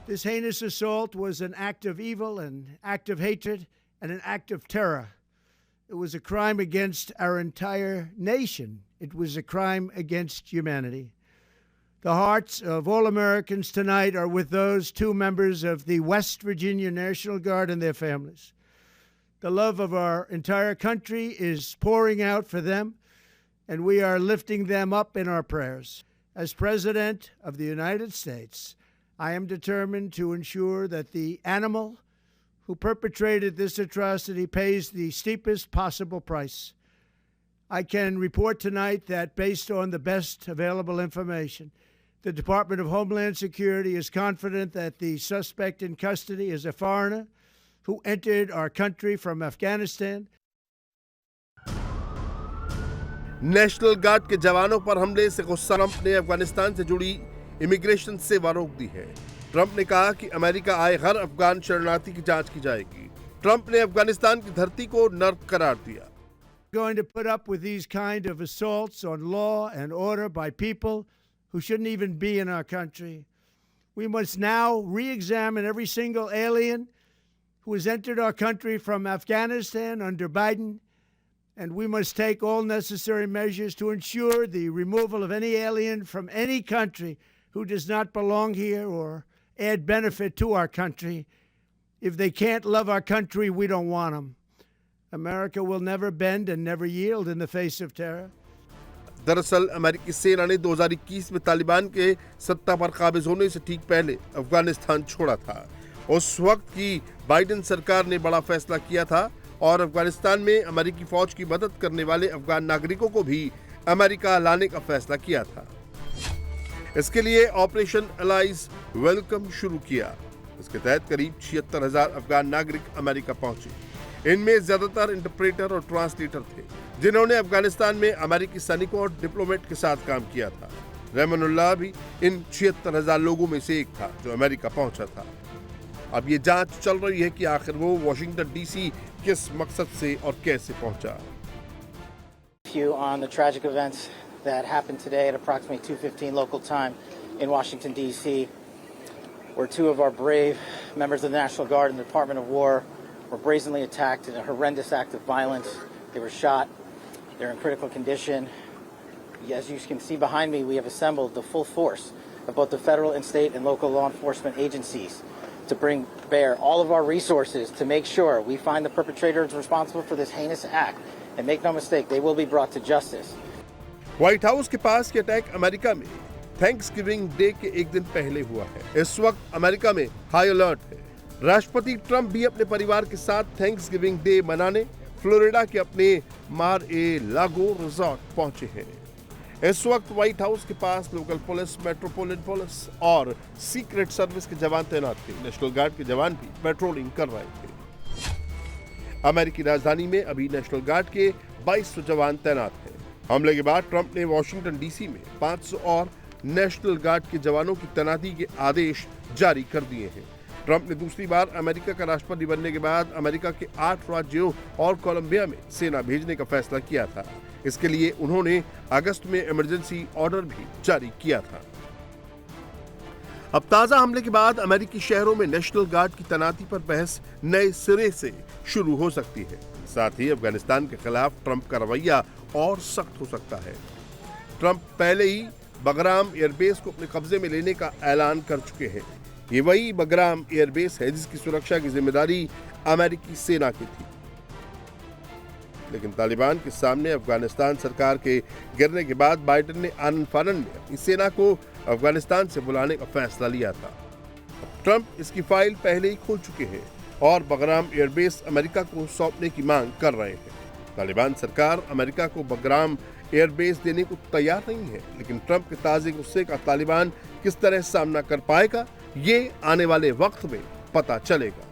This heinous assault was an act of evil, an act of hatred, and an act of terror. It was a crime against our entire nation. It was a crime against humanity. The hearts of all Americans tonight are with those two members of the West Virginia National Guard and their families. The love of our entire country is pouring out for them, and we are lifting them up in our prayers. As President of the United States, I am determined to ensure that the animal who perpetrated this atrocity pays the steepest possible price. I can report tonight that based on the best available information, the Department of Homeland Security is confident that the suspect in custody is a foreigner who entered our country from Afghanistan. National guard के जवानों पर हमले से गुस्सा Trump ने अफगानिस्तान से जुड़ी immigration सेवा रोक दी है। ट्रंप ने कहा कि अमेरिका आए हर अफगान शरणार्थी की जांच की जाएगी। ट्रंप ने अफगानिस्तान की धरती को नर्क करार दिया। Going to put up with these kind of assaults on law and order by people who shouldn't even be in our country. We must now re-examine every single alien who has entered our country from Afghanistan under Biden, and we must take all necessary measures to ensure the removal of any alien from any country who does not belong here or add benefit to our country. If they can't love our country, we don't want them. America will never bend and never yield in the face of terror. दरअसल अमेरिकी सेना ने 2021 में तालिबान के सत्ता पर काबिज होने से ठीक पहले अफगानिस्तान छोड़ा था। उस वक्त की बाइडेन सरकार ने बड़ा फैसला किया था और अफगानिस्तान में अमेरिकी फौज की मदद करने वाले अफगान नागरिकों को भी अमेरिका लाने का फैसला किया था। इसके लिए ऑपरेशन अलाइज वेलकम शुरू किया। इसके तहत करीब 76,000 अफगान नागरिक अमेरिका पहुंचे। इनमें ज्यादातर इंटरप्रेटर और ट्रांसलेटर थे, जिन्होंने अफगानिस्तान में अमेरिकी सैनिकों और डिप्लोमेट के साथ काम किया था। रहमानुल्लाह भी इन 76,000 लोगों में से एक था जो अमेरिका पहुंचा था। अब ये जांच चल रही है कि आखिर वो वाशिंगटन डीसी किस मकसद से और कैसे पहुंचा। On the tragic events that happened today at approximately 2:15 local time in Washington D.C., where two of our brave members of the National Guard and the Department of War were brazenly attacked in a horrendous act of violence. They were shot. They're in critical condition. As you can see behind me, we have assembled the full force of both the federal and state and local law enforcement agencies to bring bear all of our resources to make sure we find the perpetrators responsible for this heinous act. And make no mistake, they will be brought to justice. White house के पास ये attack America में Thanksgiving day के एक दिन पहले हुआ है। इस वक्त अमेरिका में हाई अलर्ट है। राष्ट्रपति ट्रंप भी अपने परिवार के साथ थैंक्सगिविंग डे मनाने फ्लोरिडा के अपने मार-ए-लागो रिजॉर्ट पहुंचे हैं। इस वक्त व्हाइट हाउस के पास लोकल पुलिस, मेट्रोपोलिटन पुलिस और सीक्रेट सर्विस के जवान तैनात थे। नेशनल गार्ड के जवान भी पेट्रोलिंग कर रहे थे। अमेरिकी राजधानी में अभी नेशनल गार्ड के 2200 जवान तैनात हैं। हमले के बाद ट्रंप ने वाशिंगटन डीसी में 500 और नेशनल गार्ड के जवानों की तैनाती के आदेश जारी कर दिए हैं। ट्रंप ने दूसरी बार अमेरिका का राष्ट्रपति बनने के बाद अमेरिका के 8 राज्यों और कोलंबिया में सेना भेजने का फैसला किया था। इसके लिए उन्होंने अगस्त में इमरजेंसी ऑर्डर भी जारी किया था। अब ताजा हमले के बाद अमेरिकी शहरों में नेशनल गार्ड की तैनाती पर बहस नए सिरे से शुरू हो सकती है। साथ ही अफगानिस्तान के खिलाफ ट्रंप का रवैया और सख्त हो सकता है। ट्रंप पहले ही बगराम एयरबेस को अपने कब्जे में लेने का ऐलान कर चुके हैं। ये वही बगराम एयरबेस है जिसकी सुरक्षा की जिम्मेदारी अमेरिकी सेना की थी। लेकिन तालिबान के सामने अफगानिस्तान सरकार के गिरने के बाद बाइडेन ने आनन-फानन में अपनी सेना को अफगानिस्तान से बुलाने का फैसला लिया था। ट्रंप इसकी फाइल पहले ही खोल चुके हैं और बगराम एयरबेस अमेरिका को सौंपने की मांग कर रहे हैं। तालिबान सरकार अमेरिका को बगराम एयरबेस देने को तैयार नहीं है, लेकिन ट्रंप के ताजे गुस्से का तालिबान किस तरह सामना कर पाएगा, ये आने वाले वक्त में पता चलेगा।